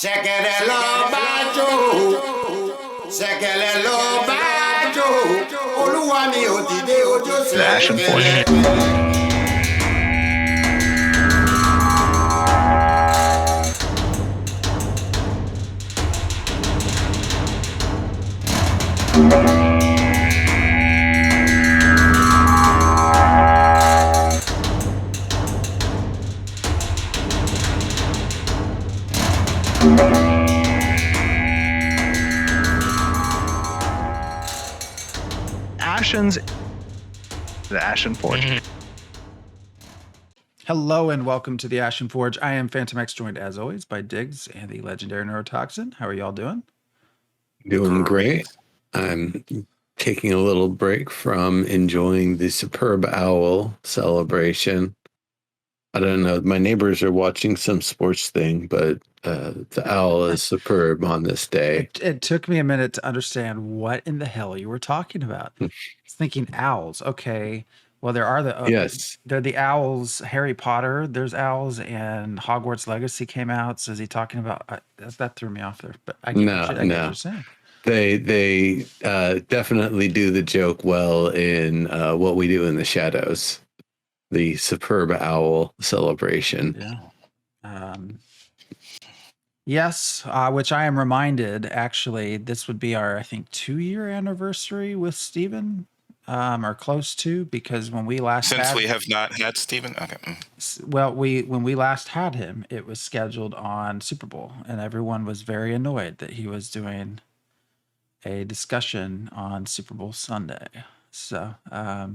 Ṣẹ̀kẹ̀rẹ̀ lọ bá jó, ṣẹ̀kẹ̀rẹ̀ lọ bá jó, olúwa mi ò dìde ojú The Ashen Forge. The Ashen Forge. Hello and welcome to the Ashen Forge. I am Phantom X, joined as always by Diggs and the legendary Neurotoxin. How are y'all doing? Doing great. I'm taking a little break from enjoying the superb owl celebration. I don't know. My neighbors are watching some sports thing, but the owl is superb on this day. It took me a minute to understand what in the hell you were talking about. I was thinking owls. Okay. Well, there are Yes. They're the owls. Harry Potter, there's owls, and Hogwarts Legacy came out. So is he talking about that threw me off there? But I get what you're saying. They definitely do the joke well in What We Do in the Shadows, the superb owl celebration. Yeah. Yes, which I am reminded, actually, this would be our, I think, 2-year anniversary with Steven, or close to, because when we last we have not had Steven? Okay. Well, when we last had him, it was scheduled on Super Bowl, and everyone was very annoyed that he was doing a discussion on Super Bowl Sunday. So I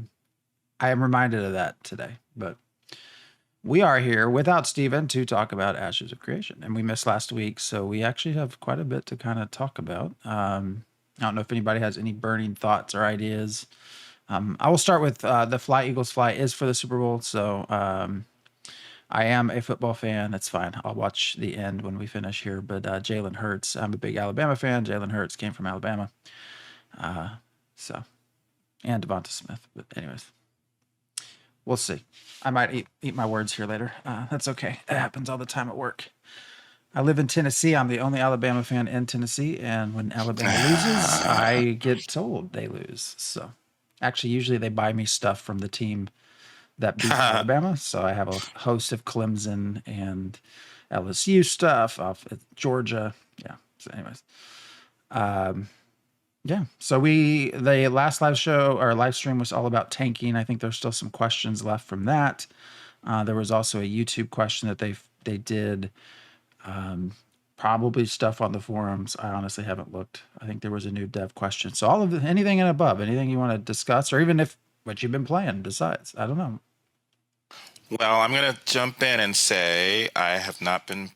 am reminded of that today, but we are here without Steven to talk about Ashes of Creation, and we missed last week, so we actually have quite a bit to kind of talk about. I don't know if anybody has any burning thoughts or ideas. I will start with the Fly Eagles Fly is for the Super Bowl, so I am a football fan. That's fine. I'll watch the end when we finish here, but Jalen Hurts, I'm a big Alabama fan. Jalen Hurts came from Alabama, and Devonta Smith, but anyways. We'll see. I might eat my words here later. That's okay. It happens all the time at work. I live in Tennessee. I'm the only Alabama fan in Tennessee, and when Alabama loses, I get told they lose. So, actually, usually they buy me stuff from the team that beat Alabama. So I have a host of Clemson and LSU stuff off at Georgia. Yeah. So, anyways. Yeah. So the last live show or live stream was all about tanking. I think there's still some questions left from that. There was also a YouTube question that they did. Probably stuff on the forums. I honestly haven't looked. I think there was a new dev question. So anything and above, anything you want to discuss, or even if what you've been playing besides, I don't know. Well, I'm going to jump in and say I have not been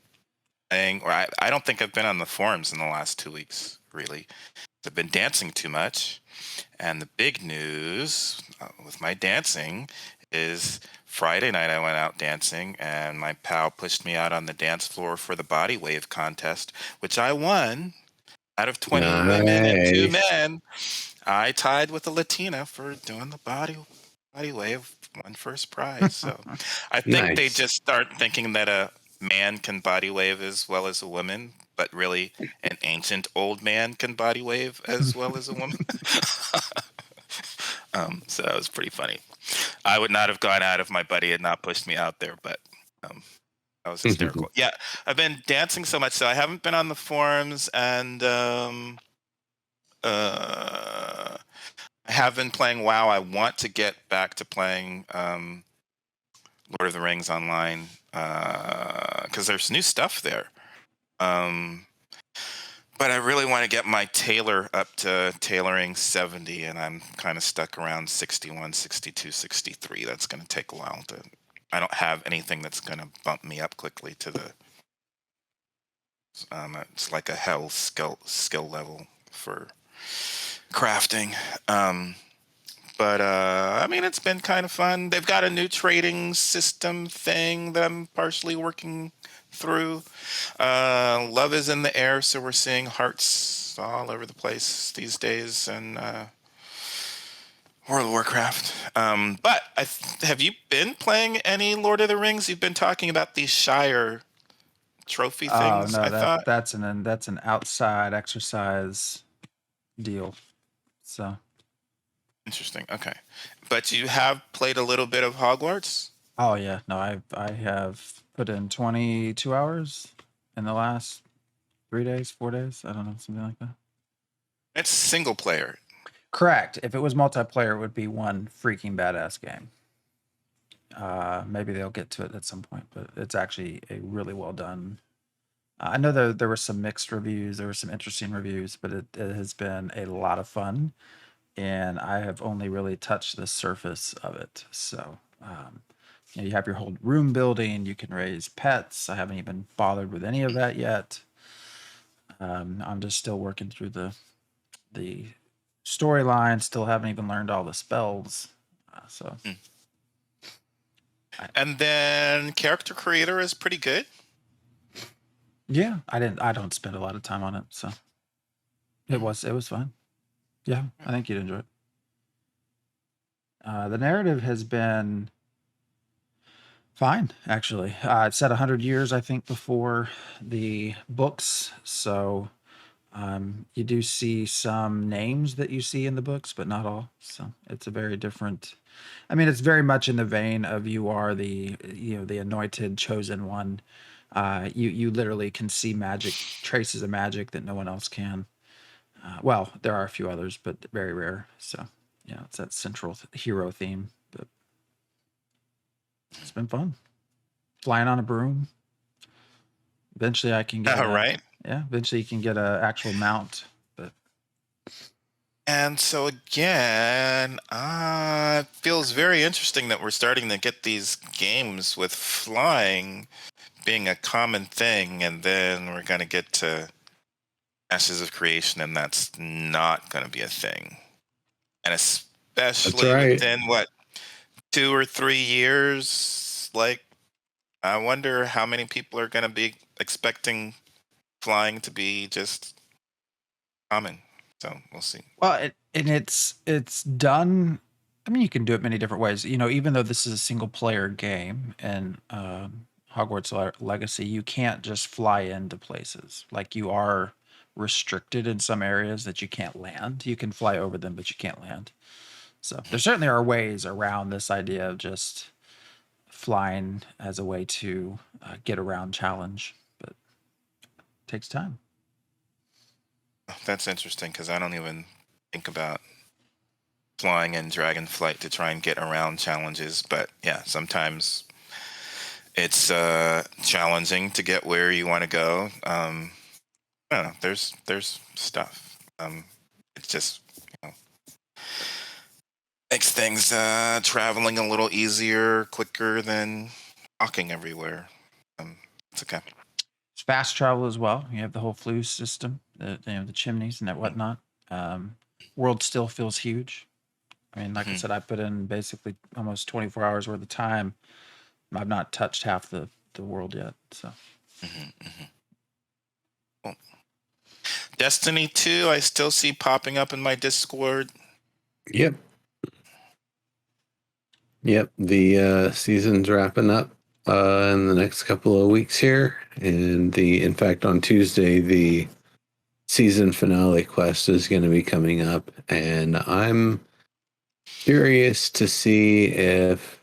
playing, or I don't think I've been on the forums in the last 2 weeks, really. I've been dancing too much, and the big news with my dancing is Friday night I went out dancing, and my pal pushed me out on the dance floor for the body wave contest, which I won. Out of 20 women and 2 men, I tied with a Latina for doing the body wave, won first prize. So I think they just start thinking that a man can body wave as well as a woman, but really an ancient old man can body wave as well as a woman. So that was pretty funny. I would not have gone out if my buddy had not pushed me out there, but that was hysterical. Yeah, I've been dancing so much, so I haven't been on the forums, and I have been playing WoW. I want to get back to playing Lord of the Rings online, because there's new stuff there. But I really want to get my tailor up to tailoring 70, and I'm kind of stuck around 61, 62, 63. That's going to take a while I don't have anything that's going to bump me up quickly to the it's like a hell skill level for crafting. But I mean, it's been kind of fun. They've got a new trading system thing that I'm partially working through. Love is in the air, so we're seeing hearts all over the place these days, and World of Warcraft. But have you been playing any Lord of the Rings? You've been talking about these Shire trophy Oh things, no, I thought. that's an outside exercise deal. So Interesting. Okay. But you have played a little bit of Hogwarts? oh yeah, no, I have put in 22 hours in the last 3 days, 4 days. I don't know, something like that. It's single player. Correct. If it was multiplayer, it would be one freaking badass game. Maybe they'll get to it at some point, but it's actually a really well done. I know there were some mixed reviews, there were some interesting reviews, but it has been a lot of fun, and I have only really touched the surface of it. So, you have your whole room building, you can raise pets. I haven't even bothered with any of that yet. I'm just still working through the storyline, still haven't even learned all the spells. So, And then character creator is pretty good. yeah, I don't spend a lot of time on it, so it was fun. Yeah, I think you'd enjoy it. The narrative has been fine, actually. It's set 100 years, I think, before the books. So you do see some names that you see in the books, but not all. So it's a very different. I mean, it's very much in the vein of you are the anointed, chosen one. You literally can see magic, traces of magic that no one else can. Well, there are a few others, but very rare. So yeah, it's that central hero theme. But it's been fun. Flying on a broom. Eventually, I can get All right. Eventually, you can get a actual mount. But And so again, it feels very interesting that we're starting to get these games with flying being a common thing, and then we're going to get to Ashes of Creation, and that's not going to be a thing. And especially right. within what, 2 or 3 years, like, I wonder how many people are going to be expecting flying to be just common. So we'll see. well, it's done. I mean, you can do it many different ways. Even though this is a single player game and Hogwarts Legacy, you can't just fly into places. Like you are restricted in some areas that you can't land. You can fly over them, but you can't land. So there certainly are ways around this idea of just flying as a way to get around challenge, but it takes time. That's interesting because I don't even think about flying in Dragonflight to try and get around challenges. But yeah, sometimes it's challenging to get where you want to go. I don't know. There's stuff. It's just makes things traveling a little easier, quicker than walking everywhere. It's okay. It's fast travel as well. You have the whole flue system, the chimneys and that whatnot. World still feels huge. I mean, like I said, I put in basically almost 24 hours worth of time. I've not touched half the world yet. So Cool. Destiny 2, I still see popping up in my Discord. Yep. The season's wrapping up in the next couple of weeks here, and in fact on Tuesday the season finale quest is going to be coming up, and I'm curious to see if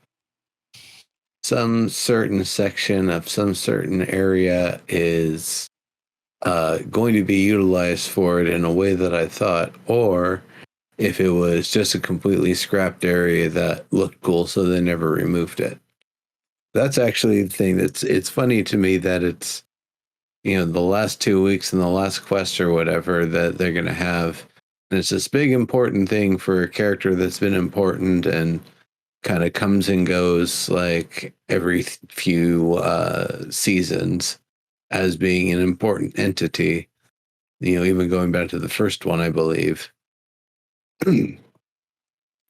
some certain section of some certain area is going to be utilized for it in a way that I thought, or if it was just a completely scrapped area that looked cool, so they never removed it. That's actually the thing. It's funny to me that it's, the last 2 weeks and the last quest or whatever that they're going to have. And it's this big important thing for a character that's been important and kind of comes and goes like every few seasons as being an important entity, even going back to the first one, I believe. And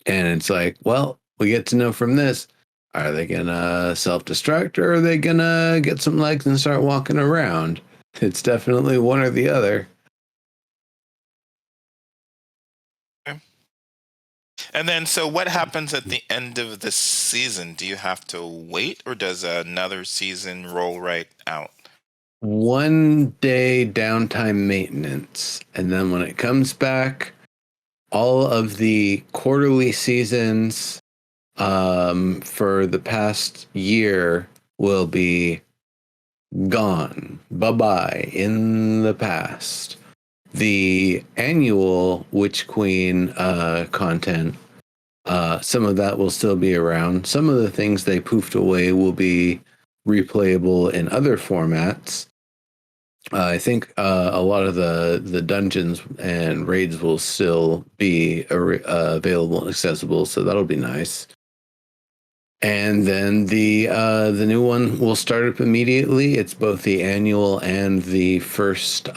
it's like, well, we get to know from this, are they gonna self-destruct or are they gonna get some legs and start walking around? It's definitely one or the other. Okay. And then, so what happens at the end of the season? Do you have to wait, or does another season roll right out? 1 day downtime maintenance, and then when it comes back, all of the quarterly seasons for the past year will be gone. Bye-bye in the past. The annual Witch Queen content, some of that will still be around. Some of the things they poofed away will be replayable in other formats. I think a lot of the dungeons and raids will still be available and accessible, so that'll be nice. And then the new one will start up immediately. It's both the annual and the first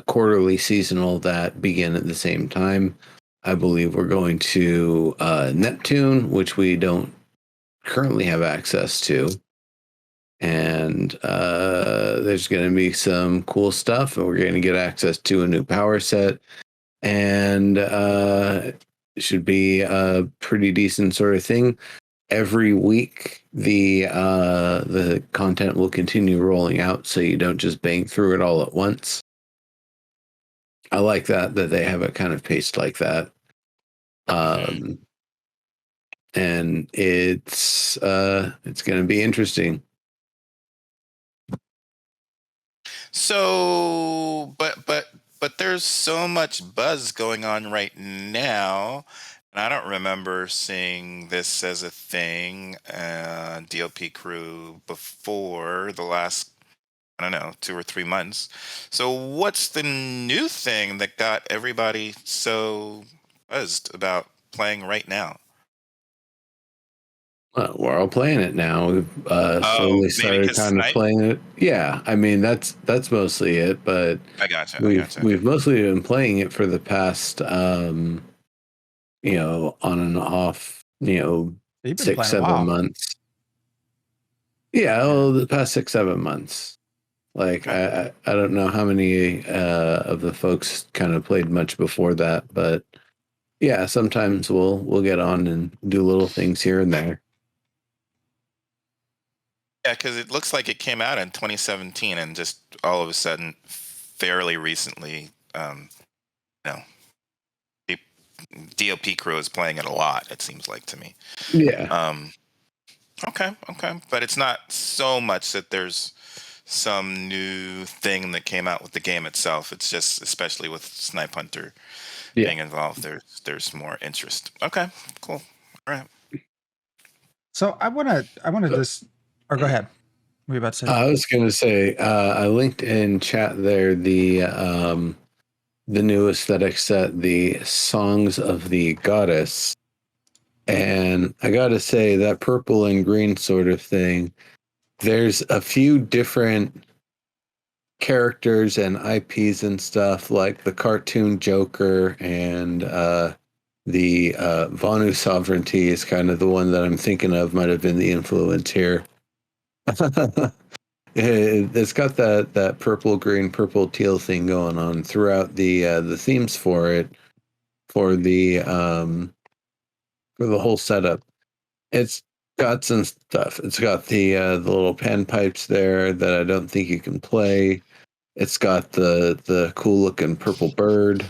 quarterly seasonal that begin at the same time. I believe we're going to Neptune, which we don't currently have access to. And there's going to be some cool stuff, and we're going to get access to a new power set, and it should be a pretty decent sort of thing. Every week, the content will continue rolling out, so you don't just bang through it all at once. I like that they have it kind of paced like that. And it's going to be interesting. So, but there's so much buzz going on right now, and I don't remember seeing this as a thing, DLP crew, before the last, I don't know, 2 or 3 months. So what's the new thing that got everybody so buzzed about playing right now? We're all playing it now. We've slowly started kind of playing it. Yeah, I mean that's mostly it. But I gotcha. We've mostly been playing it for the past, on and off, 6, 7 months. Yeah, well, the past 6, 7 months. Like I don't know how many of the folks kind of played much before that, but yeah, sometimes we'll get on and do little things here and there. Yeah, because it looks like it came out in 2017, and just all of a sudden, fairly recently, DLP crew is playing it a lot. It seems like to me. Yeah. Okay, but it's not so much that there's some new thing that came out with the game itself. It's just, especially with Snipe Hunter being involved, there's more interest. Okay, cool. All right. So I want to just, or go ahead. What were you about to say? I was going to say, I linked in chat there the new aesthetic set, the Songs of the Goddess. And I got to say, that purple and green sort of thing, there's a few different characters and IPs and stuff, like the cartoon Joker, and the Vanu Sovereignty is kind of the one that I'm thinking of, might have been the influence here. It's got that purple, green, purple, teal thing going on throughout the themes for it, for the whole setup. It's got some stuff. It's got the little panpipes there that I don't think you can play. It's got the cool looking purple bird.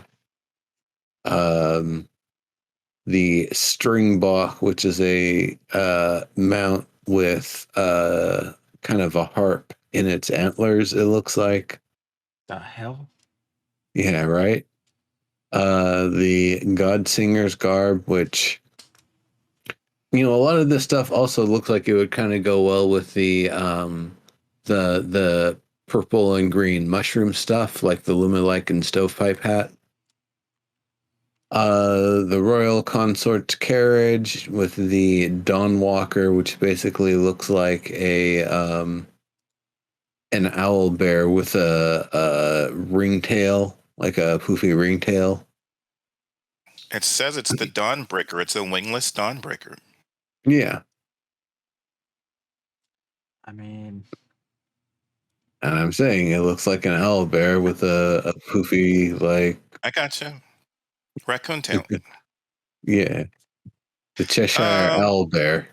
The string bach, which is a mount with kind of a harp in its antlers, it looks like. The hell? Yeah, right. The God Singer's garb, which, a lot of this stuff also looks like it would kind of go well with the purple and green mushroom stuff, like the Lumilycan stovepipe hat. The Royal Consort's carriage with the Dawn Walker, which basically looks like an owl bear with a ringtail, like a poofy ringtail. It says it's the Dawnbreaker. It's a wingless Dawnbreaker. Yeah. I mean, and I'm saying it looks like an owl bear with a poofy, like. I gotcha. Raccoon tail. Yeah. The Cheshire owl bear.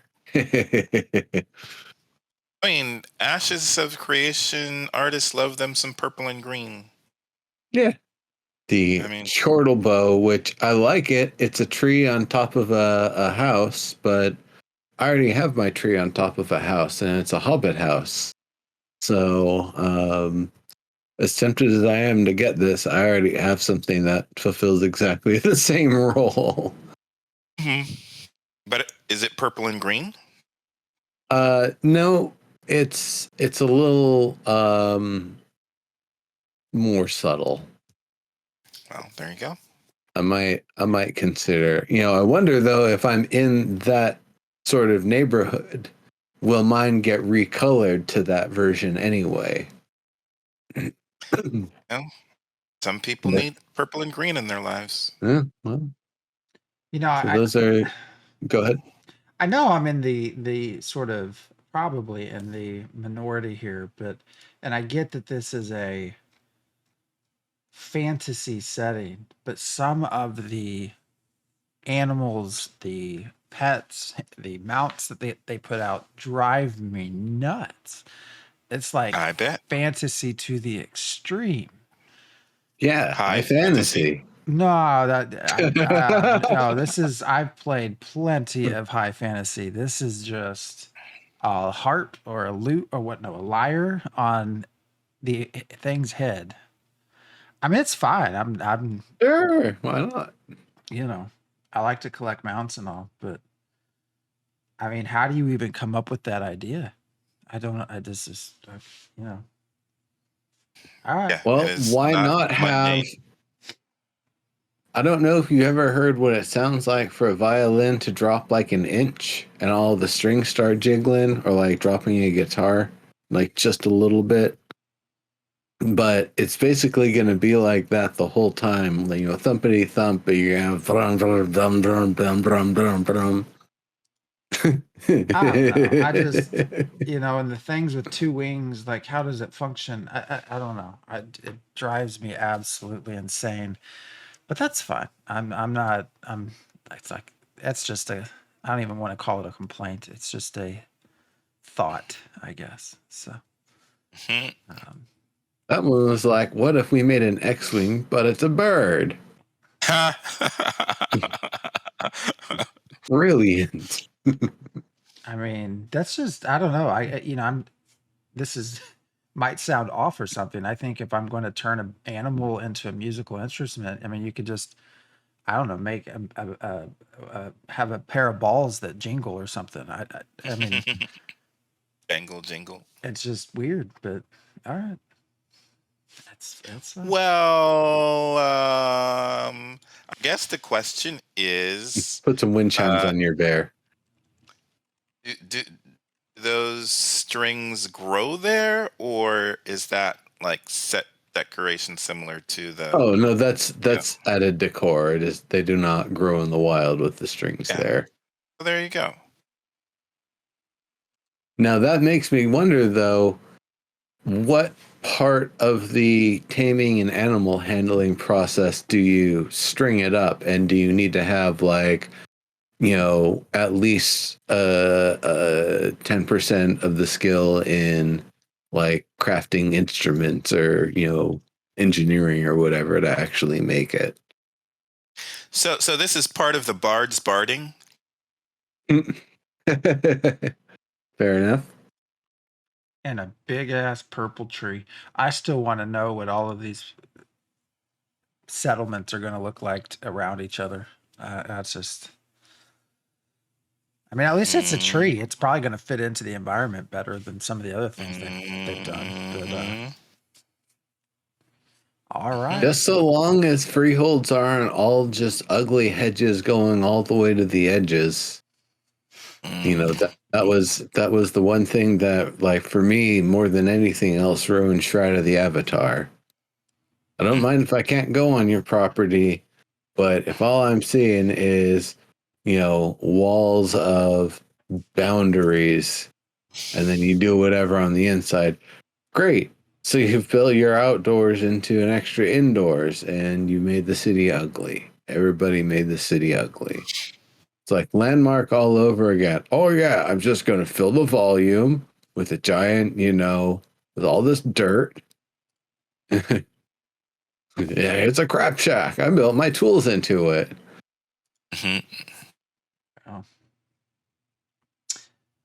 I mean, Ashes of Creation artists love them some purple and green. Yeah. The I mean, chortle bow, which I like it. It's a tree on top of a house, but I already have my tree on top of a house, and it's a hobbit house. So, as tempted as I am to get this, I already have something that fulfills exactly the same role. but is it purple and green? No, it's a little more subtle. Well, there you go. I might consider. I wonder though if I'm in that sort of neighborhood, will mine get recolored to that version anyway? Well, some people need purple and green in their lives. Yeah, well, So those are. Go ahead. I know I'm in the sort of probably in the minority here, and I get that this is a fantasy setting, but some of the animals, the pets, the mounts that they put out drive me nuts. It's like I bet. fantasy to the extreme. Yeah, high fantasy. No, no. I've played plenty of high fantasy. This is just a harp or a lute or what? No, a lyre on the thing's head. I mean, it's fine. I'm sure. Why not? I like to collect mounts and all, but I mean, how do you even come up with that idea? I don't know. All right. Yeah, well, why not have? I don't know if you ever heard what it sounds like for a violin to drop like an inch and all the strings start jiggling, or like dropping a guitar, like just a little bit. But it's basically going to be like that the whole time. Thumpity thump, but you're going to have drum, drum, drum, drum, drum, drum, drum, drum. I don't know. I just, and the things with two wings, like how does it function? I don't know. It drives me absolutely insane. But that's fine. It's like, that's just I don't even want to call it a complaint. It's just a thought, I guess. So. That one was like, what if we made an X-Wing, but it's a bird? Brilliant. I mean, that's just, I don't know. Might sound off or something. I think if I'm going to turn an animal into a musical instrument, I mean, you could just, I don't know, make have a pair of balls that jingle or something. I mean, jangle, jingle. It's just weird, but all right. That's well, I guess the question is, put some wind chimes on your bear. Do those strings grow there, or is that like set decoration similar to the? Oh no, that's added decor. It is. They do not grow in the wild with the strings there. Well, there you go. Now that makes me wonder, though, what part of the taming and animal handling process do you string it up, and do you need to have like, at least 10% of the skill in like crafting instruments or engineering or whatever to actually make it? So this is part of the bard's barding. Fair enough. And a big ass purple tree. I still want to know what all of these settlements are going to look like around each other. That's just. I mean, at least it's a tree. It's probably going to fit into the environment better than some of the other things they've done. But, all right. Just so long as freeholds aren't all just ugly hedges going all the way to the edges. That was the one thing that, like, for me, more than anything else, ruined Shrine of the Avatar. I don't mind if I can't go on your property, but if all I'm seeing is, walls of boundaries, and then you do whatever on the inside, great. So you've built your outdoors into an extra indoors, and you made the city ugly. Everybody made the city ugly. It's like Landmark all over again. Oh yeah, I'm just going to fill the volume, with a giant, with all this dirt. Yeah, it's a crap shack. I built my tools into it. Mhm. Oh.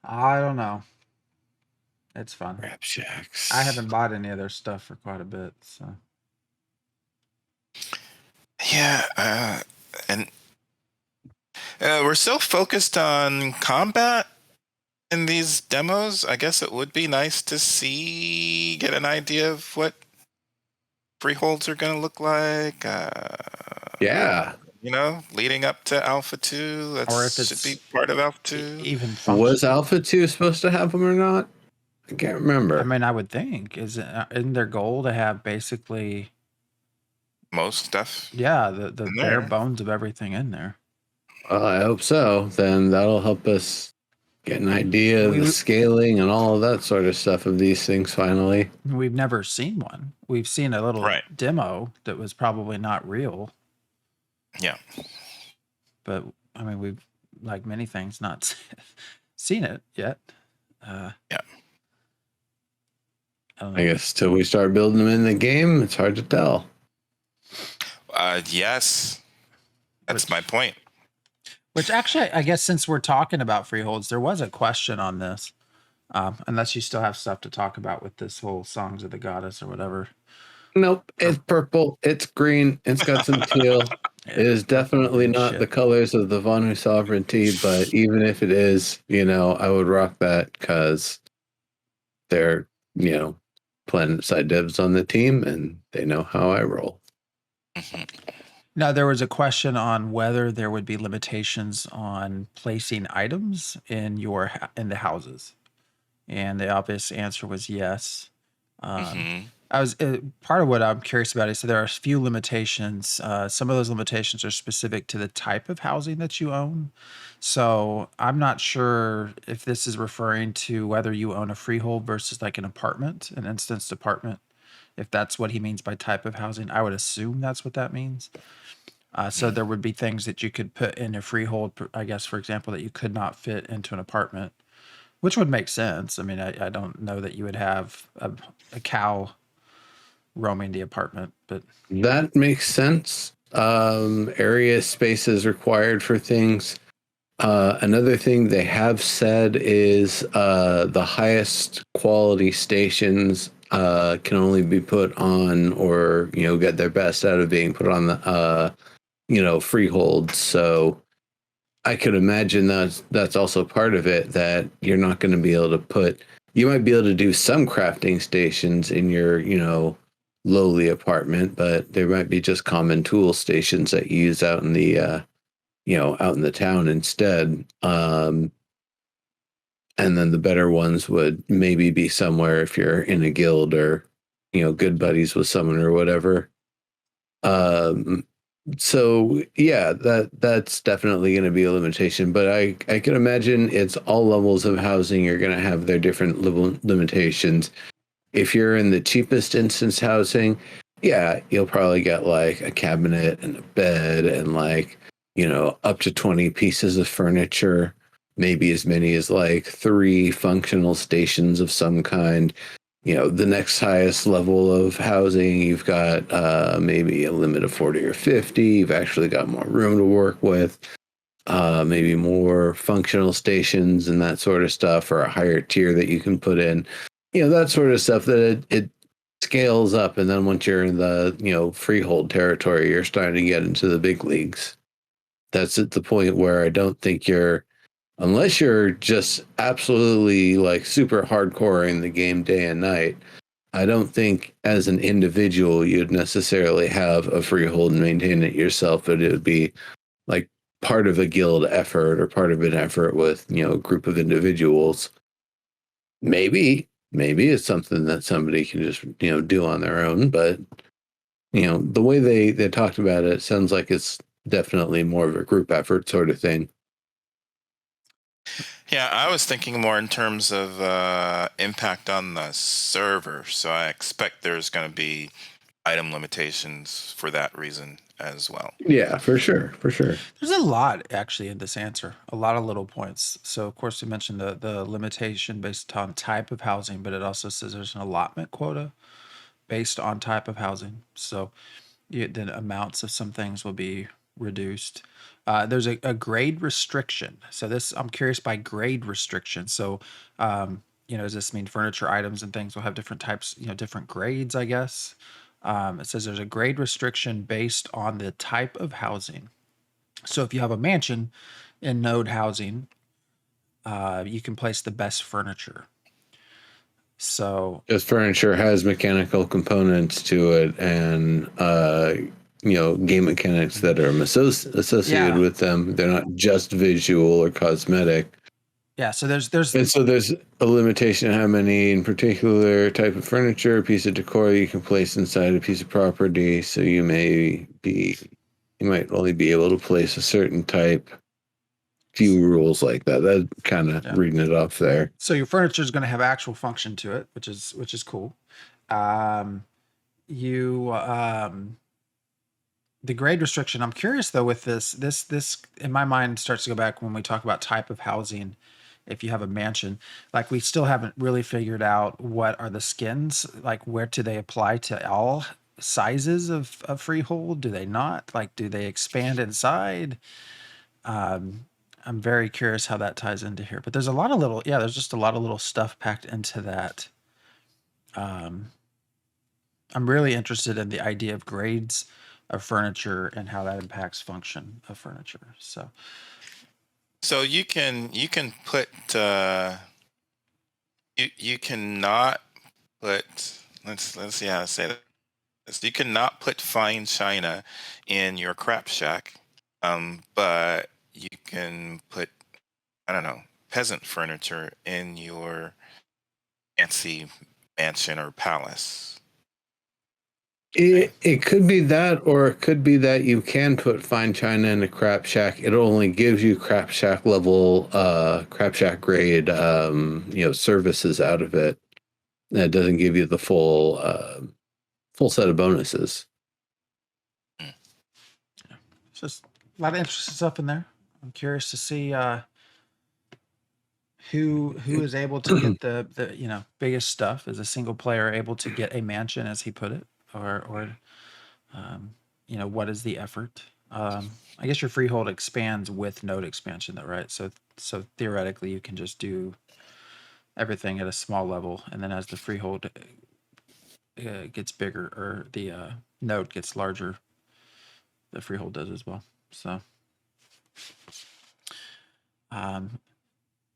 I don't know. It's fun. Crap shacks. I haven't bought any of their stuff for quite a bit, so. Yeah, and we're so focused on combat in these demos. I guess it would be nice to get an idea of what freeholds are going to look like. Yeah. Leading up to Alpha 2. That Or if should it's be part of Alpha 2. even Was functional. Alpha 2 supposed to have them or not? I can't remember. I mean, I would think isn't their goal to have basically Most stuff. the in bare there. bones of everything in there. Well, I hope so. Then that'll help us get an idea of the scaling and all of that sort of stuff of these things finally. We've never seen one. We've seen a little Right. demo that was probably not real. Yeah. But I mean, we've, like many things, not seen it yet. Yeah. I guess till we start building them in the game, it's hard to tell. Yes. That's my point. Which actually, I guess since we're talking about freeholds, there was a question on this. Unless you still have stuff to talk about with this whole Songs of the Goddess or whatever. Nope, it's purple, it's green, it's got some teal. It is definitely not the colors of the Vanu sovereignty, but even if it is, I would rock that because they're, planet side devs on the team and they know how I roll. Now, there was a question on whether there would be limitations on placing items in the houses, and the obvious answer was yes. I was part of what I'm curious about is, so there are a few limitations. Some of those limitations are specific to the type of housing that you own. So I'm not sure if this is referring to whether you own a freehold versus like an apartment, an instanced apartment. If that's what he means by type of housing, I would assume that's what that means. So there would be things that you could put in a freehold, I guess, for example, that you could not fit into an apartment, which would make sense. I mean, I don't know that you would have a cow roaming the apartment, but that makes sense. Area space is required for things. Another thing they have said is the highest quality stations can only be put on, or get their best out of being put on the freeholds. So I could imagine that's also part of it, that you're not going to be able to put. You might be able to do some crafting stations in your lowly apartment, but there might be just common tool stations that you use out in the out in the town instead. And then the better ones would maybe be somewhere if you're in a guild or good buddies with someone or whatever. So yeah, that's definitely going to be a limitation, but I can imagine it's all levels of housing are going to have their different limitations. If you're in the cheapest instance housing, yeah, you'll probably get like a cabinet and a bed and like, up to 20 pieces of furniture, maybe as many as like 3 functional stations of some kind. The next highest level of housing, you've got maybe a limit of 40 or 50. You've actually got more room to work with, maybe more functional stations and that sort of stuff, or a higher tier that you can put in. That sort of stuff that it scales up. And then once you're in the, freehold territory, you're starting to get into the big leagues. That's at the point where I don't think unless you're just absolutely like super hardcore in the game day and night, I don't think as an individual you'd necessarily have a freehold and maintain it yourself, but it would be like part of a guild effort or part of an effort with, a group of individuals. Maybe it's something that somebody can just, do on their own, but the way they talked about it sounds like it's definitely more of a group effort sort of thing. Yeah, I was thinking more in terms of impact on the server. So I expect there's going to be item limitations for that reason as well. Yeah, for sure. There's a lot actually in this answer, a lot of little points. So of course we mentioned the limitation based on type of housing, but it also says there's an allotment quota based on type of housing. So the amounts of some things will be reduced. There's a grade restriction. So this, I'm curious by grade restriction. So, does this mean furniture items and things will have different types, different grades, I guess? It says there's a grade restriction based on the type of housing. So if you have a mansion in node housing, you can place the best furniture. So This furniture has mechanical components to it, and game mechanics that are associated with them. They're not just visual or cosmetic. Yeah, so there's a limitation on how many in particular type of furniture, piece of decor you can place inside a piece of property. So you might only be able to place a certain type. Few rules like that. That kind of reading it off there. So your furniture is going to have actual function to it, which is cool. The grade restriction. I'm curious though with this in my mind starts to go back when we talk about type of housing. If you have a mansion, like we still haven't really figured out what are the skins, like where do they apply to all sizes of freehold? Do they not? Like, do they expand inside? I'm very curious how that ties into here, but there's a lot of there's just a lot of little stuff packed into that. I'm really interested in the idea of grades of furniture and how that impacts function of furniture. So you can put you cannot put let's see how to say this. You cannot put fine china in your crap shack, but you can put, I don't know, peasant furniture in your fancy mansion or palace. It could be that, or it could be that you can put fine china in a crap shack. It only gives you crap shack level, crap shack grade, services out of it. That doesn't give you the full set of bonuses. It's just a lot of interesting stuff in there. I'm curious to see who is able to get the biggest stuff. Is a single player able to get a mansion, as he put it, or what is the effort? I guess your freehold expands with node expansion, though, right? So theoretically, you can just do everything at a small level, and then as the freehold gets bigger or the node gets larger, the freehold does as well. So,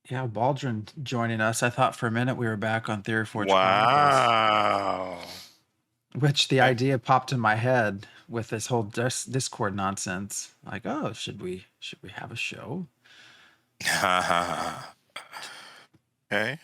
Baldrin joining us. I thought for a minute we were back on Theory Forge Wow. Chronicles, which the idea popped in my head with this whole Discord nonsense. Like, oh, should we have a show? Okay.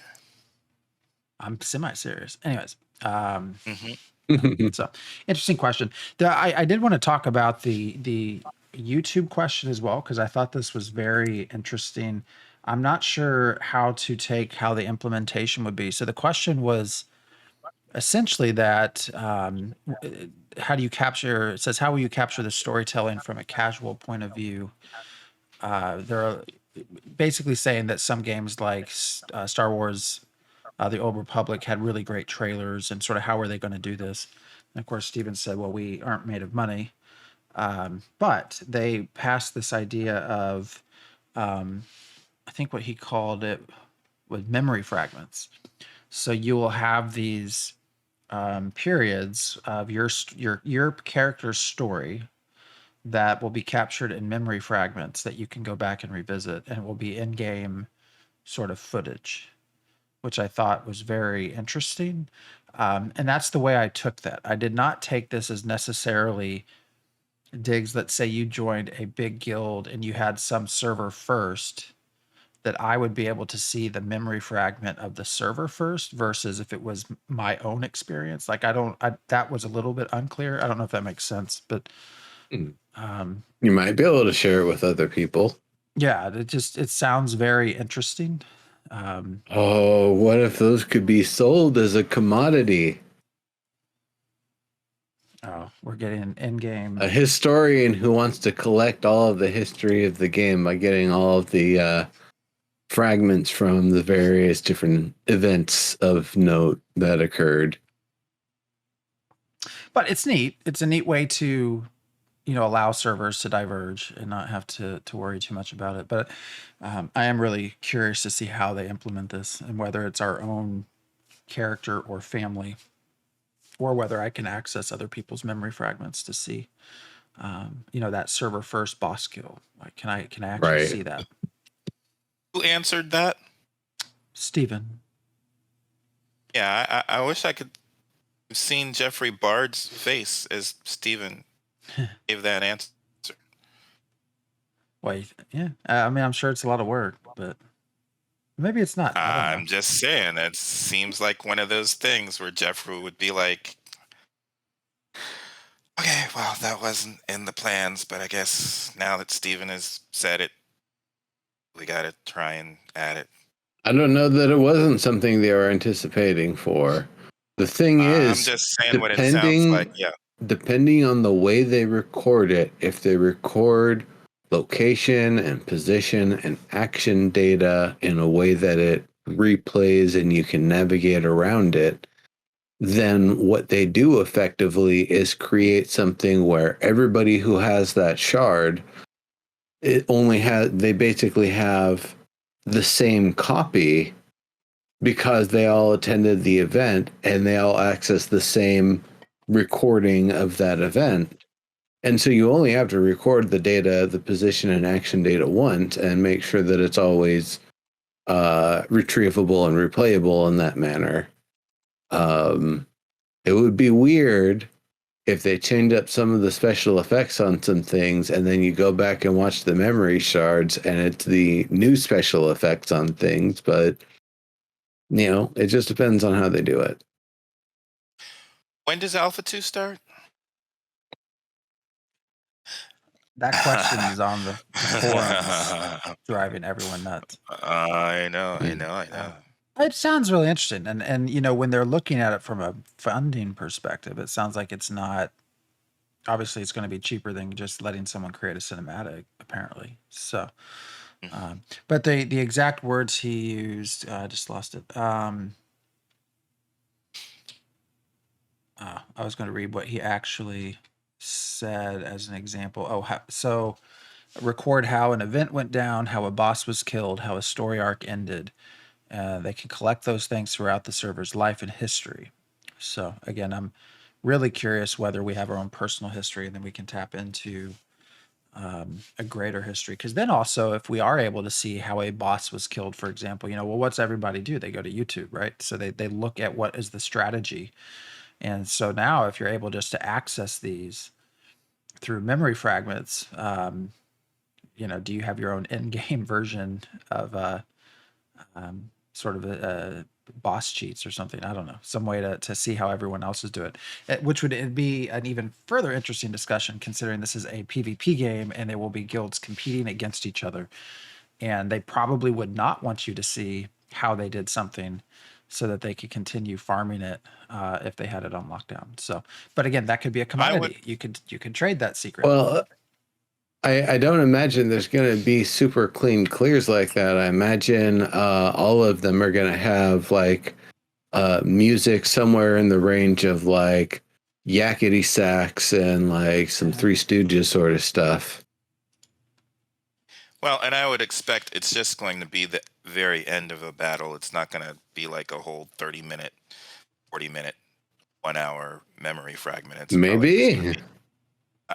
I'm semi-serious. Anyways, so interesting question. I did want to talk about the YouTube question as well, because I thought this was very interesting. I'm not sure how the implementation would be. So the question was essentially that how do you capture? It says, how will you capture the storytelling from a casual point of view? They're basically saying that some games like Star Wars, the Old Republic, had really great trailers, and sort of how are they going to do this? And of course, Steven said, well, we aren't made of money. But they passed this idea of, I think what he called it was memory fragments. So you will have these periods of your character's story that will be captured in memory fragments that you can go back and revisit, and it will be in-game sort of footage, which I thought was very interesting. And that's the way I took that. I did not take this as necessarily Diggs. Let's say you joined a big guild and you had some server first, that I would be able to see the memory fragment of the server first versus if it was my own experience. Like that was a little bit unclear. I don't know if that makes sense, but you might be able to share it with other people. Yeah, it sounds very interesting. What if those could be sold as a commodity? Oh, we're getting an in-game. A historian who wants to collect all of the history of the game by getting all of the fragments from the various different events of note that occurred. But it's neat. It's a neat way to, allow servers to diverge and not have to worry too much about it. But I am really curious to see how they implement this and whether it's our own character or family, or whether I can access other people's memory fragments to see, that server first boss kill. Like, can I actually see that? Who answered that? Steven. Yeah, I wish I could have seen Jeffrey Bard's face as Steven gave that answer. Wait, yeah. I mean, I'm sure it's a lot of work, but maybe it's not. I don't know. I'm just saying, it seems like one of those things where Jeffrey would be like, okay, well, that wasn't in the plans, but I guess now that Steven has said it, we got to try and add it. I don't know that it wasn't something they were anticipating for. The thing is, I'm just saying what it sounds like, yeah. Depending on the way they record it, if they record location and position and action data in a way that it replays and you can navigate around it, then what they do effectively is create something where everybody who has that shard, they basically have the same copy because they all attended the event and they all access the same recording of that event. And so you only have to record the data, the position and action data once and make sure that it's always retrievable and replayable in that manner. It would be weird if they changed up some of the special effects on some things and then you go back and watch the memory shards and it's the new special effects on things, but it just depends on how they do it. When does Alpha 2 start? That question is on the forums, driving everyone nuts. I know. It sounds really interesting. And when they're looking at it from a funding perspective, it sounds like it's not, obviously it's going to be cheaper than just letting someone create a cinematic, apparently. So, but the exact words he used, I just lost it. I was going to read what he actually said as an example. So record how an event went down, how a boss was killed, how a story arc ended. They can collect those things throughout the server's life and history. So again, I'm really curious whether we have our own personal history and then we can tap into a greater history. Because then also, if we are able to see how a boss was killed, for example, what's everybody do? They go to YouTube, right? So they look at what is the strategy. And so now if you're able just to access these through memory fragments, do you have your own in-game version of sort of a boss cheats or something? I don't know, some way to see how everyone else is doing it, which would be an even further interesting discussion, considering this is a PvP game and there will be guilds competing against each other. And they probably would not want you to see how they did something so that they could continue farming it if they had it on lockdown. So, but again, that could be a commodity. You could trade that secret. Well, I don't imagine there's going to be super clean clears like that. I imagine all of them are going to have like music somewhere in the range of like yakety sax and like some Three Stooges sort of stuff. Well, and I would expect it's just going to be the very end of a battle. It's not going to be like a whole 30-minute, 40-minute, 1 hour memory fragment. It's maybe.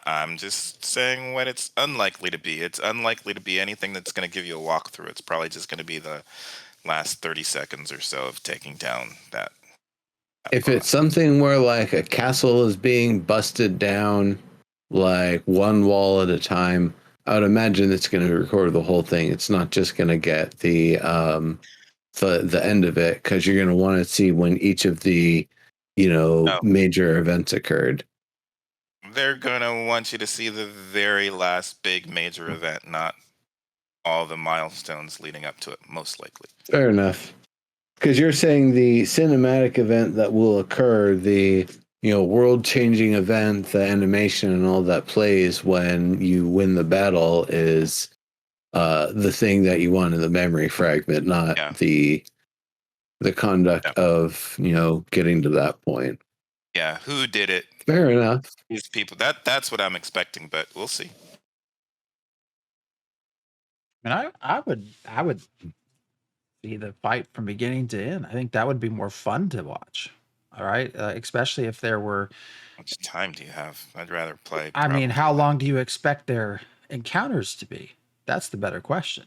I'm just saying what it's unlikely to be. It's unlikely to be anything that's going to give you a walkthrough. It's probably just going to be the last 30 seconds or so of taking down that if boss. It's something where like a castle is being busted down like one wall at a time, I would imagine it's going to record the whole thing. It's not just going to get the end of it, because you're going to want to see when each of the major events occurred. They're going to want you to see the very last big major event, not all the milestones leading up to it, most likely. Fair enough. Because you're saying the cinematic event that will occur, the world-changing event, the animation and all that plays when you win the battle is the thing that you want in the memory fragment, not the conduct of getting to that point. Yeah, who did it? Fair enough. These people. That's what I'm expecting, but we'll see. And I would see the fight from beginning to end. I think that would be more fun to watch. All right, especially if there were. How much time do you have? I'd rather play. I mean, how long do you expect their encounters to be? That's the better question.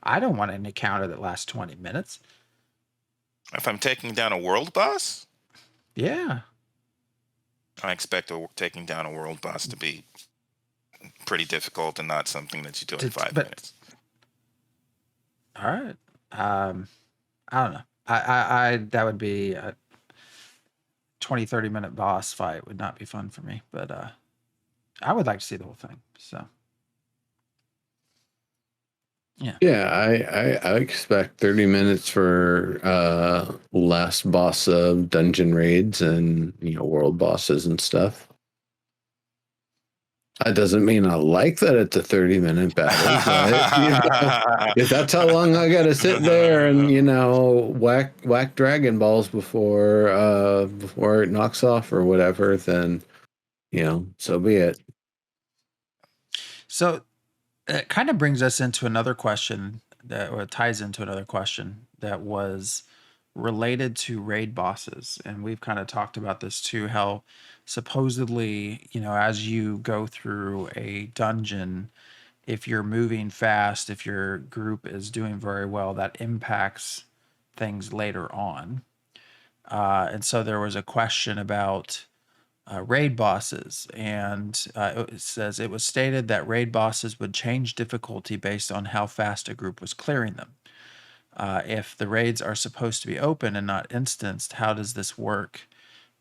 I don't want an encounter that lasts 20 minutes. If I'm taking down a world boss? Yeah. I expect taking down a world boss to be pretty difficult and not something that you do in 5 minutes. All right. I don't know. I that would be a 20-30 minute boss fight would not be fun for me, but I would like to see the whole thing. So yeah, I expect 30 minutes for last boss of dungeon raids and world bosses and stuff. That doesn't mean I like that it's a 30-minute battle, but if that's how long I got to sit there and whack Dragon Balls before it knocks off or whatever, then so be it. So it kind of brings us into another question or ties into another question that was related to raid bosses, and we've kind of talked about this too, how supposedly as you go through a dungeon, if you're moving fast, if your group is doing very well, that impacts things later on. And so there was a question about raid bosses, and it says it was stated that raid bosses would change difficulty based on how fast a group was clearing them. If the raids are supposed to be open and not instanced, how does this work?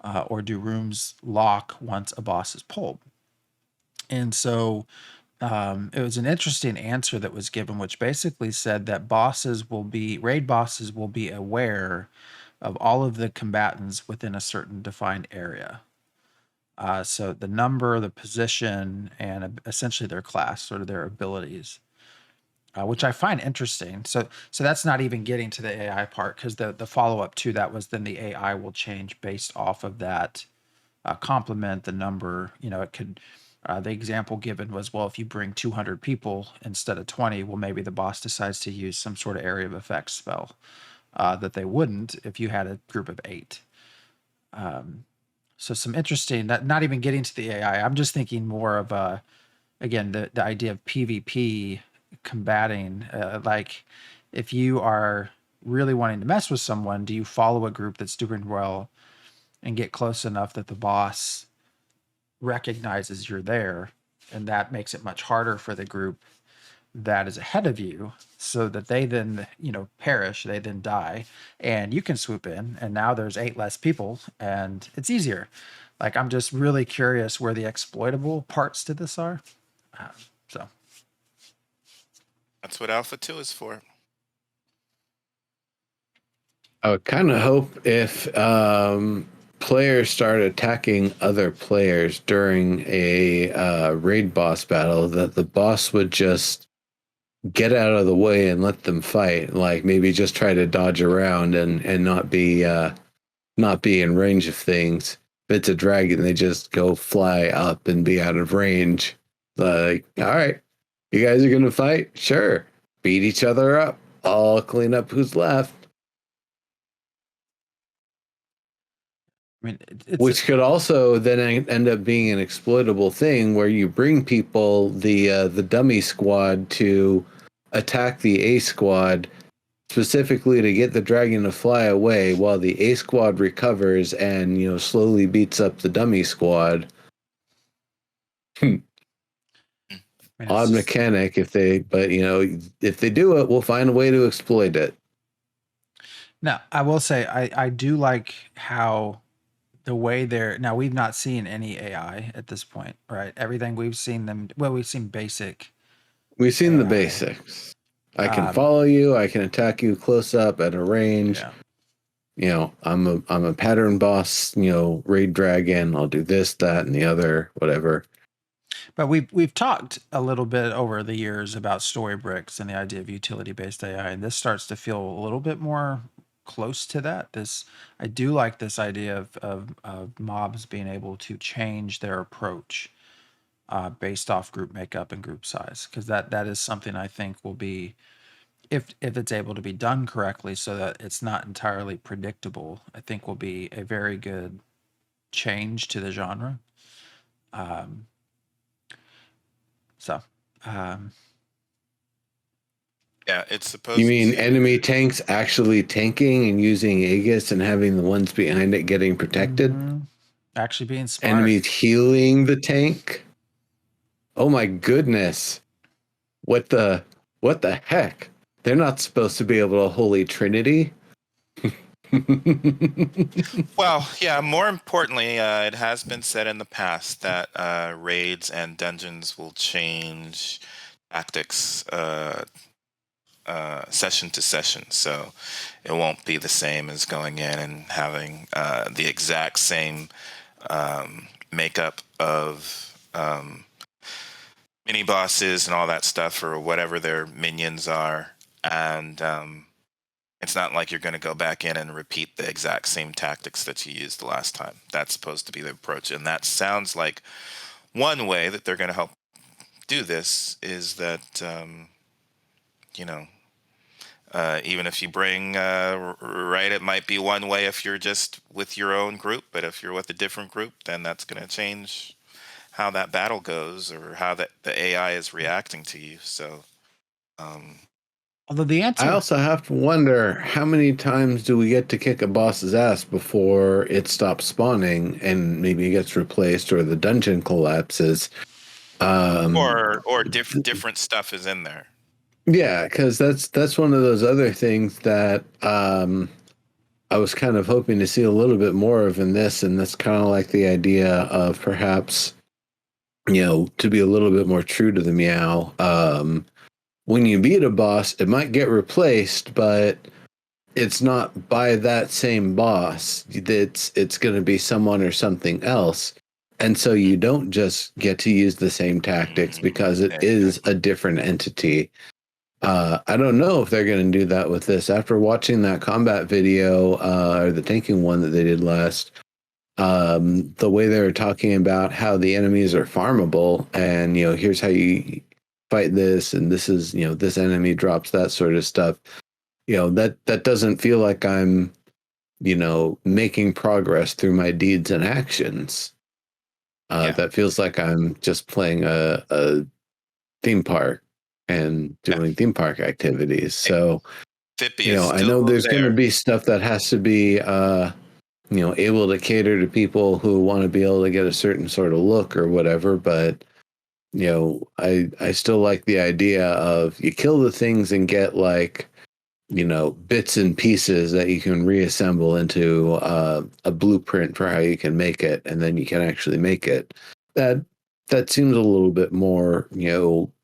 Or do rooms lock once a boss is pulled? And so it was an interesting answer that was given, which basically said that raid bosses will be aware of all of the combatants within a certain defined area. So the number, the position, and essentially their class, sort of their abilities. Which I find interesting. So that's not even getting to the AI part, because the follow-up to that was then the AI will change based off of that complement, the number. It could, the example given was, well, if you bring 200 people instead of 20, well, maybe the boss decides to use some sort of area of effect spell that they wouldn't if you had a group of 8. So some interesting, not even getting to the AI. I'm just thinking more of again, the idea of PvP combating, like if you are really wanting to mess with someone, do you follow a group that's doing well and get close enough that the boss recognizes you're there, and that makes it much harder for the group that is ahead of you, so that they then perish, they then die, and you can swoop in, and now there's 8 less people and it's easier. Like, I'm just really curious where the exploitable parts to this are. So that's what Alpha 2 is for. I would kind of hope if players start attacking other players during a raid boss battle, that the boss would just get out of the way and let them fight. Like, maybe just try to dodge around and not be in range of things. If it's a dragon, they just go fly up and be out of range. Like, all right, you guys are gonna fight? Sure. Beat each other up. I'll clean up who's left. I mean, which could also then end up being an exploitable thing, where you bring people, the dummy squad, to attack the A squad specifically to get the dragon to fly away, while the A squad recovers and slowly beats up the dummy squad. Odd mechanic if they do it, we'll find a way to exploit it. Now, I will say I do like how the way now we've not seen any AI at this point, right? Everything we've seen we've seen basic. We've seen the basics. I can follow you. I can attack you close up at a range. I'm a pattern boss, raid dragon. I'll do this, that, and the other, whatever. But we've talked a little bit over the years about story bricks and the idea of utility-based AI, and this starts to feel a little bit more close to that. I do like this idea of mobs being able to change their approach based off group makeup and group size, because that is something I think will be, if it's able to be done correctly so that it's not entirely predictable, I think will be a very good change to the genre. So Yeah, it's supposed You mean to. enemy tanks actually tanking and using Aegis and having the ones behind it getting protected? actually being smart. Enemies healing the tank? Oh my goodness. What the heck? They're not supposed to be able to Holy Trinity. Well, yeah, more importantly, it has been said in the past that raids and dungeons will change tactics session to session. So it won't be the same as going in and having the exact same makeup of mini bosses and all that stuff, or whatever their minions are. And it's not like you're going to go back in and repeat the exact same tactics that you used the last time. That's supposed to be the approach. And that sounds like one way that they're going to help do this is that, even if you bring, right, it might be one way if you're just with your own group, but if you're with a different group, then that's going to change how that battle goes or how the AI is reacting to you. So, although the answer, I also have to wonder, how many times do we get to kick a boss's ass before it stops spawning and maybe it gets replaced or the dungeon collapses? or different stuff is in there. Yeah, because that's one of those other things that I was kind of hoping to see a little bit more of in this, and that's kind of like the idea of perhaps, to be a little bit more true to the meow. When you beat a boss, it might get replaced, but it's not by that same boss. It's going to be someone or something else. And so you don't just get to use the same tactics because it is a different entity. I don't know if they're going to do that with this. After watching that combat video, or the tanking one that they did last, the way they were talking about how the enemies are farmable and, here's how you fight this, and this is, this enemy drops that sort of stuff. That doesn't feel like I'm, making progress through my deeds and actions. That feels like I'm just playing a theme park and doing theme park activities. So, I know there's going to be stuff that has to be, able to cater to people who want to be able to get a certain sort of look or whatever. But, I still like the idea of you kill the things and get like, bits and pieces that you can reassemble into a blueprint for how you can make it. And then you can actually make it. That seems a little bit more,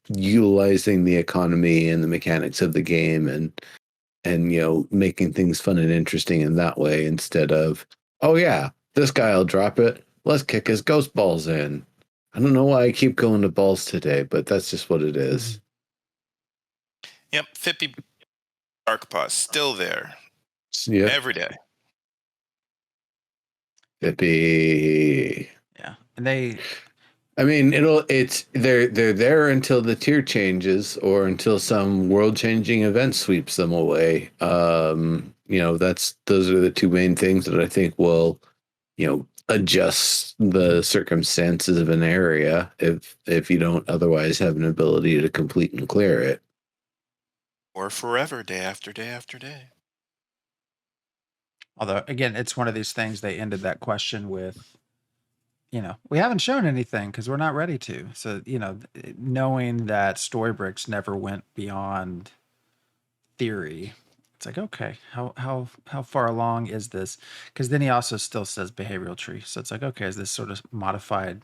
utilizing the economy and the mechanics of the game and making things fun and interesting in that way, instead of, oh yeah, this guy will drop it, let's kick his ghost balls in. I don't know why I keep going to balls today, but that's just what it is. Yep, Fippy Dark Paws still there. Yep. Every day. Fippy. Yeah, and they're there until the tier changes or until some world changing event sweeps them away. Those are the two main things that I think will, adjust the circumstances of an area if you don't otherwise have an ability to complete and clear it. Or forever, day after day after day. although again, it's one of these things. They ended that question with, we haven't shown anything because we're not ready to. So, knowing that Storybricks never went beyond theory, it's like, okay, how far along is this? Because then he also still says behavioral tree. So it's like, okay, is this sort of modified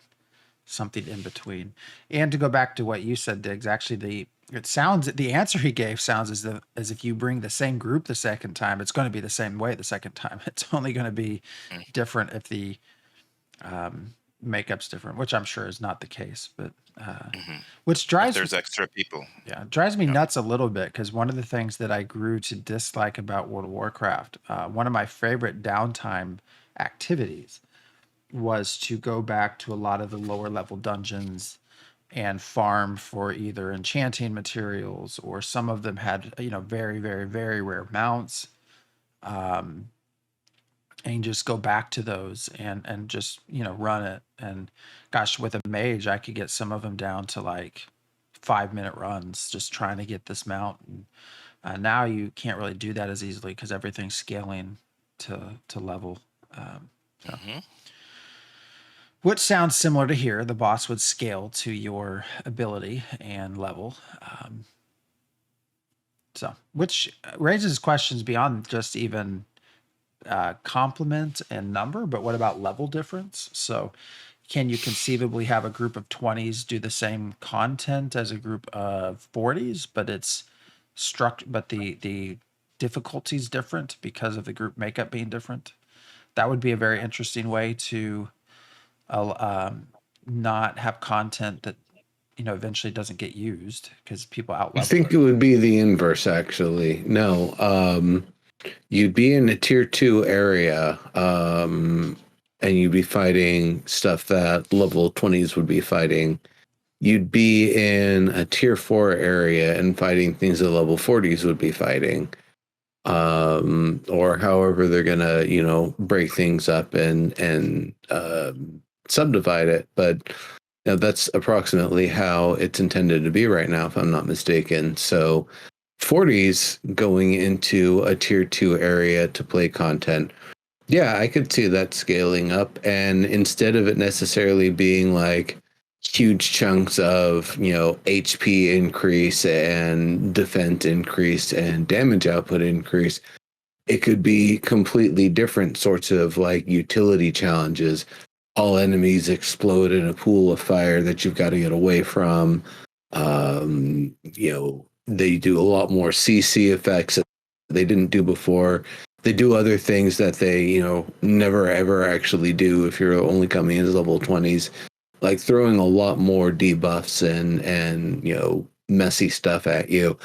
something in between? And to go back to what you said, Diggs, actually It sounds, the answer he gave sounds as if you bring the same group the second time, it's going to be the same way the second time. It's only going to be different if the makeup's different, which I'm sure is not the case. But which If drives there's extra people. it drives me nuts a little bit, because one of the things that I grew to dislike about World of Warcraft, one of my favorite downtime activities was to go back to a lot of the lower level dungeons and farm for either enchanting materials, or some of them had, very, very, very rare mounts. And just go back to those and just, run it. And gosh, with a mage, I could get some of them down to like 5-minute runs, just trying to get this mount. And now you can't really do that as easily because everything's scaling to level. So. Which sounds similar to here. The boss would scale to your ability and level. So, which raises questions beyond just even complement and number, but what about level difference? So, can you conceivably have a group of 20s do the same content as a group of 40s, but it's but the difficulty's different because of the group makeup being different? That would be a very interesting way to not have content that eventually doesn't get used because people out. I think it would be the inverse, actually. No, you'd be in a tier 2 area, and you'd be fighting stuff that level 20s would be fighting. You'd be in a tier 4 area and fighting things that level 40s would be fighting. Or however they're gonna, break things up and subdivide it. But that's approximately how it's intended to be right now, if I'm not mistaken. So 40s going into a tier 2 area to play content. Yeah, I could see that scaling up. And instead of it necessarily being like huge chunks of, HP increase and defense increase and damage output increase, it could be completely different sorts of like utility challenges. All enemies explode in a pool of fire that you've got to get away from. They do a lot more CC effects that they didn't do before. They do other things that they, never ever actually do if you're only coming into level 20s, like throwing a lot more debuffs and messy stuff at you.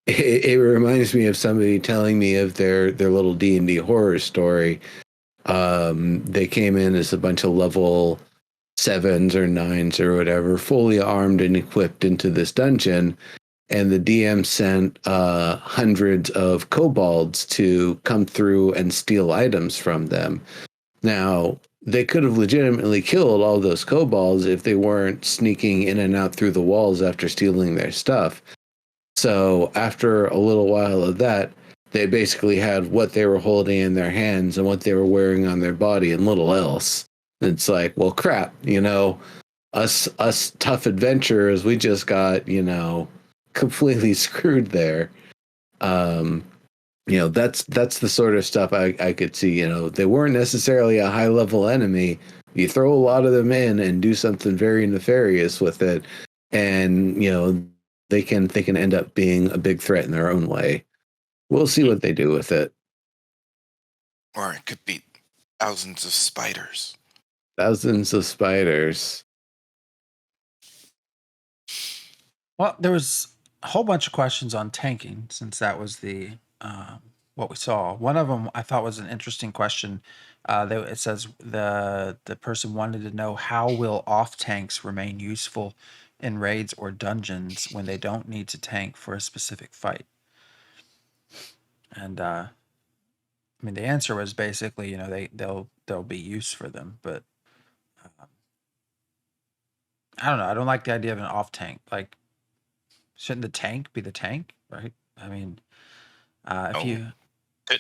It reminds me of somebody telling me of their little D&D horror story. They came in as a bunch of level 7s or 9s or whatever, fully armed and equipped into this dungeon, and the DM sent hundreds of kobolds to come through and steal items from them. Now, they could have legitimately killed all those kobolds if they weren't sneaking in and out through the walls after stealing their stuff. So after a little while of that, they basically had what they were holding in their hands and what they were wearing on their body and little else. It's like, well, crap, us tough adventurers, we just got, completely screwed there. That's the sort of stuff I could see. They weren't necessarily a high level enemy. You throw a lot of them in and do something very nefarious with it, and they can end up being a big threat in their own way. We'll see what they do with it. Or it could be thousands of spiders. Thousands of spiders. Well, there was a whole bunch of questions on tanking, since that was the what we saw. One of them I thought was an interesting question. It says the person wanted to know, how will off tanks remain useful in raids or dungeons when they don't need to tank for a specific fight? And the answer was basically, there'll be use for them, but I don't know. I don't like the idea of an off tank. Like, shouldn't the tank be the tank, right? Couldn't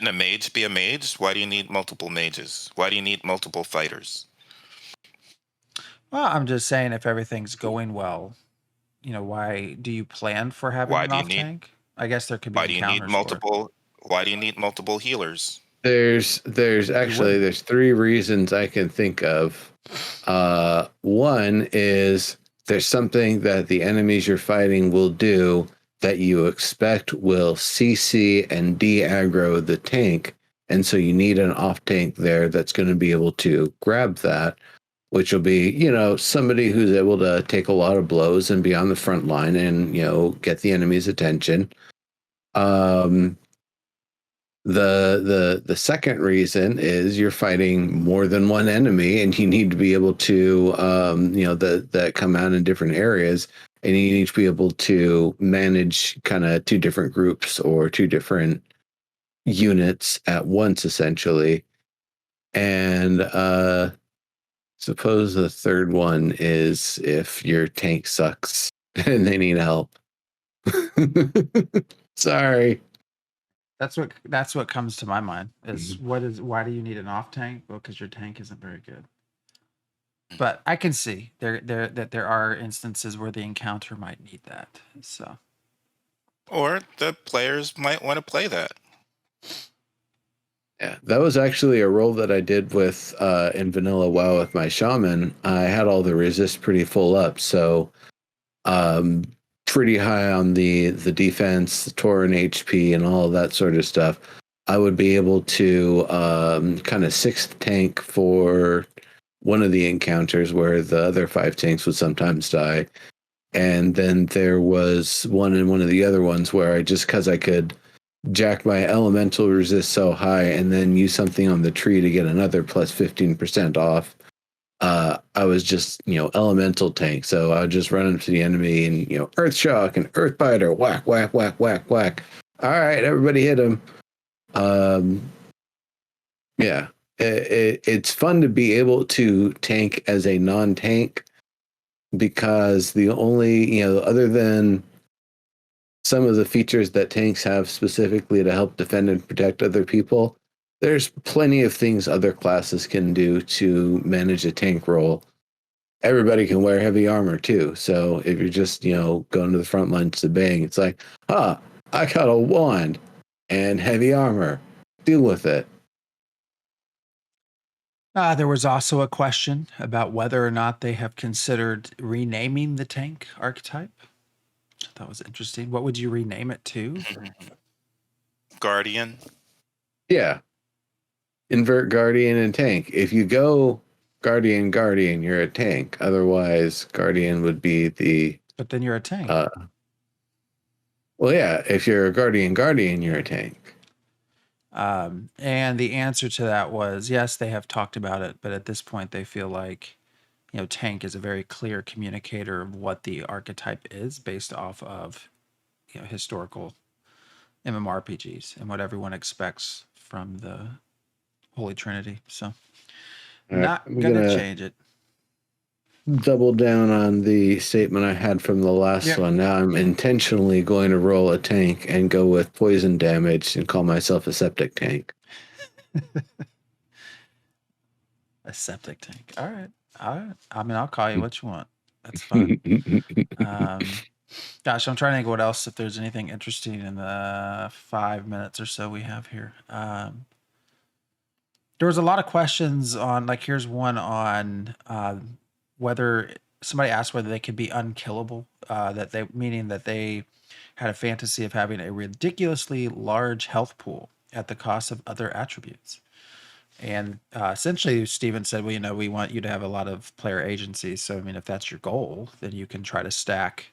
a mage be a mage? Why do you need multiple mages? Why do you need multiple fighters? Well, I'm just saying, if everything's going well, why do you plan for having an off tank? I guess there could be. Why do you need multiple? Why do you need multiple healers? There's 3 reasons I can think of. One is there's something that the enemies you're fighting will do that you expect will CC and de-aggro the tank. And so you need an off tank there that's going to be able to grab that, which will be, somebody who's able to take a lot of blows and be on the front line and, get the enemy's attention. The second reason is you're fighting more than one enemy, and you need to be able to, that come out in different areas, and you need to be able to manage kind of two different groups or two different units at once, essentially. And suppose the third one is if your tank sucks and they need help. Sorry. That's what comes to my mind is why do you need an off tank? Well, because your tank isn't very good. But I can see there are instances where the encounter might need that. So, or the players might want to play that. Yeah, that was actually a role that I did with in Vanilla WoW with my shaman. I had all the resist pretty full up, so pretty high on the defense, the Tauren HP, and all of that sort of stuff. I would be able to kind of sixth tank for one of the encounters where the other 5 tanks would sometimes die. And then there was one in one of the other ones where I just, because I could jack my elemental resist so high and then use something on the tree to get another plus 15% off. I was just, elemental tank. So I would just run into the enemy and, Earth Shock and Earth Biter, whack, whack, whack, whack, whack. All right, everybody hit him. Yeah, it's fun to be able to tank as a non-tank because the only, other than some of the features that tanks have specifically to help defend and protect other people, there's plenty of things other classes can do to manage a tank role. Everybody can wear heavy armor too. So if you're just, going to the front lines to bang, it's like, I got a wand and heavy armor. Deal with it. There was also a question about whether or not they have considered renaming the tank archetype. That was interesting. What would you rename it to? Guardian. Yeah. Invert Guardian and tank. If you go Guardian, you're a tank. Otherwise, Guardian would be the... But then you're a tank. Well, yeah. If you're a Guardian, you're a tank. And the answer to that was, yes, they have talked about it. But at this point, they feel like, tank is a very clear communicator of what the archetype is based off of, historical MMORPGs and what everyone expects from the Holy Trinity. So not gonna change it. Double down on the statement I had from the last one. Now I'm intentionally going to roll a tank and go with poison damage and call myself a septic tank. A septic tank. All right. I mean, I'll call you what you want. That's fine. Gosh, I'm trying to think what else, if there's anything interesting in the 5 minutes or so we have here. There was a lot of questions on, like, here's one on whether somebody asked whether they could be unkillable, meaning that they had a fantasy of having a ridiculously large health pool at the cost of other attributes. And essentially, Steven said, well, we want you to have a lot of player agency. So, I mean, if that's your goal, then you can try to stack,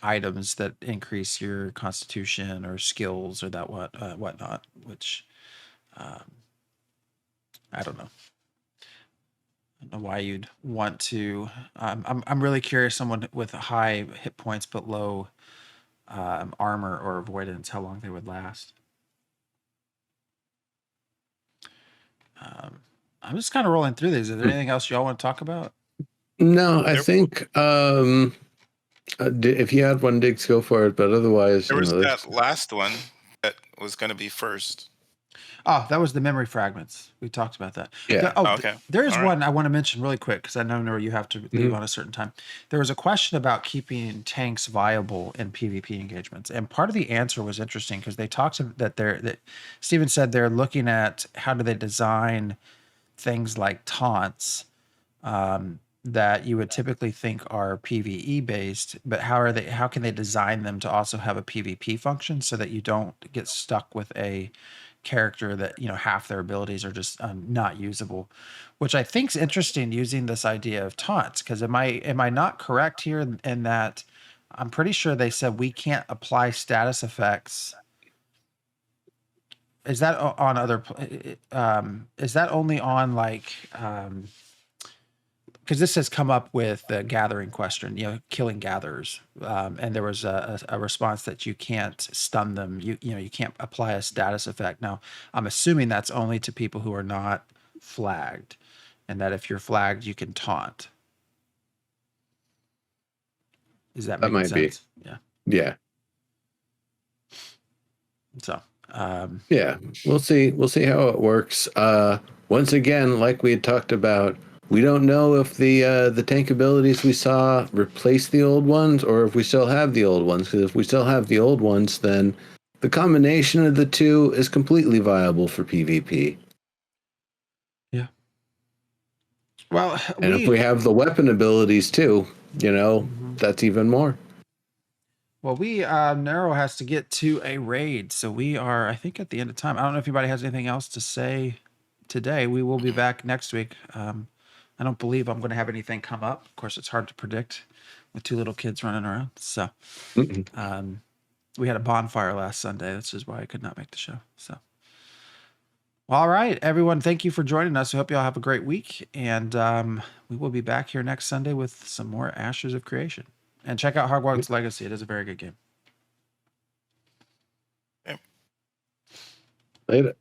items that increase your constitution or skills or that whatnot, which I don't know. I don't know why you'd want to. I'm really curious. Someone with high hit points but low armor or avoidance, how long they would last. I'm just kind of rolling through these. Is there anything else y'all want to talk about? No, I think if you had one, Diggs, go for it. But otherwise, there was that last one that was going to be first. Oh, that was the memory fragments. We talked about that. Yeah. Okay. There is one I want to mention really quick because I know you have to leave on a certain time. There was a question about keeping tanks viable in PvP engagements, and part of the answer was interesting because they talked that Steven said they're looking at how do they design things like taunts that you would typically think are PvE based, but how can they design them to also have a PvP function so that you don't get stuck with a character that, you know, half their abilities are just not usable, which I think is interesting, using this idea of taunts. Because am I not correct here in that I'm pretty sure they said we can't apply status effects. Is that on other is that only on like because this has come up with the gathering question, you know, killing gatherers, and there was a response that you can't stun them. You know, you can't apply a status effect. Now, I'm assuming that's only to people who are not flagged, and that if you're flagged, you can taunt. Is that making sense? Yeah. Yeah. So, yeah, we'll see how it works. Once again, like we had talked about, we don't know if the tank abilities we saw replace the old ones or if we still have the old ones. Because if we still have the old ones, then the combination of the two is completely viable for PvP. yeah. Well, And if we have the weapon abilities too, you know, that's even more. Well, Nero has to get to a raid, so we are, I think, at the end of time. I don't know if anybody has anything else to say today. We will be back next week. I don't believe I'm going to have anything come up. Of course, it's hard to predict with two little kids running around. So, we had a bonfire last Sunday. This is why I could not make the show. So, all right, everyone, thank you for joining us. I hope you all have a great week, and we will be back here next Sunday with some more Ashes of Creation. And check out Hogwarts Legacy. It is a very good game. Later.